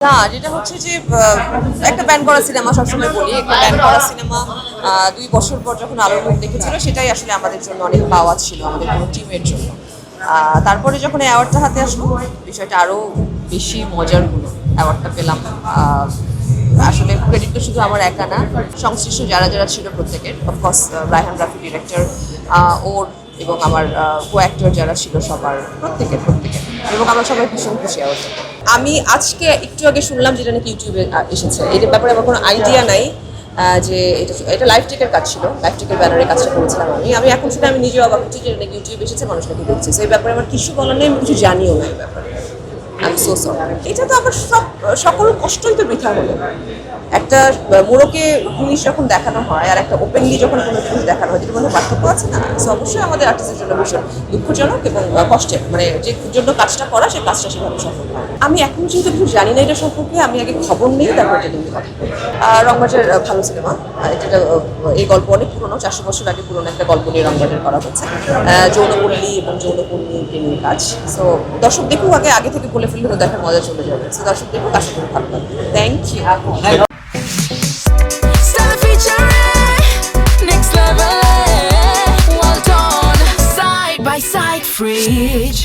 না, যেটা হচ্ছে যে একটা ব্যান করা সিনেমা সবসময় বলি, একটা ব্যান করা সিনেমা ২ বছর পর যখন আলোর মুখ দেখেছিল সেটাই আসলে আমাদের জন্য অনেক পাওয়া ছিল, আমাদের পুরো টিমের জন্য। তারপরে যখন এই অ্যাওয়ার্ডটা হাতে আসলো বিষয়টা আরও বেশি মজার হলো। অ্যাওয়ার্ডটা পেলাম, আসলে ক্রেডিট তো শুধু আমার একা না, সংশ্লিষ্ট যারা যারা ছিল প্রত্যেকের, অফকোর্স রায়হান রাফি ডিরেক্টর, ওর এবং আমার কো অ্যাক্টর যারা ছিল সবার প্রত্যেকের এবং আমরা সবাই ভীষণ খুশি অ্যাওয়ার্ডটা। আমি আজকে একটু আগে শুনলাম যেটা নাকি ইউটিউবে এসেছে, এটার ব্যাপারে আমার কোনো আইডিয়া নাই যে এটা লাইফ টেকের কাজ ছিল, লাইফ টেকের ব্যানারে কাজটা করেছিলাম আমি এখন সেটা আমি নিজেও অবাক হচ্ছি যেটা নাকি ইউটিউবে এসেছে, মানুষ নাকি দেখছে। সেই ব্যাপারে আমার কিছু বলার নেই, আমি কিছু জানিও না এই ব্যাপারে। আমি সো সরি। এটা তো আমার সকল কষ্টই তো বৃথা হলো। একটা মোড়কে জিনিস যখন দেখানো হয় আর একটা ওপেনলি যখন কোনো জিনিস দেখানো হয়, যেটা মধ্যে পার্থক্য আছে না, সো অবশ্যই আমাদের আর্টিস্টের জন্য ভীষণ দুঃখজনক এবং কষ্টের, মানে যে জন্য কাজটা করা সেই কাজটা সেভাবে সফল হয়। আমি এখন যেহেতু কিছু জানি না এটা সম্পর্কে, আমি আগে খবর নিই, তারপর এটা নিয়ে কথা বলি। রংবাজের ভালো সিনেমা, এটা এই গল্প অনেক পুরোনো, 400 বছর আগে পুরোনো একটা গল্প নিয়ে রংবাজের করা হচ্ছে, যৌনপল্লী এবং যৌনকর্মীকে নিয়ে কাজ। সো দর্শক দেখুক, আগে থেকে বলে ফেললে তো দেখার মজা চলে যাবে। সো দর্শক দেখুক, আশা করি ভালো লাগবে। Thank you. Next level, well done, side by side, fridge.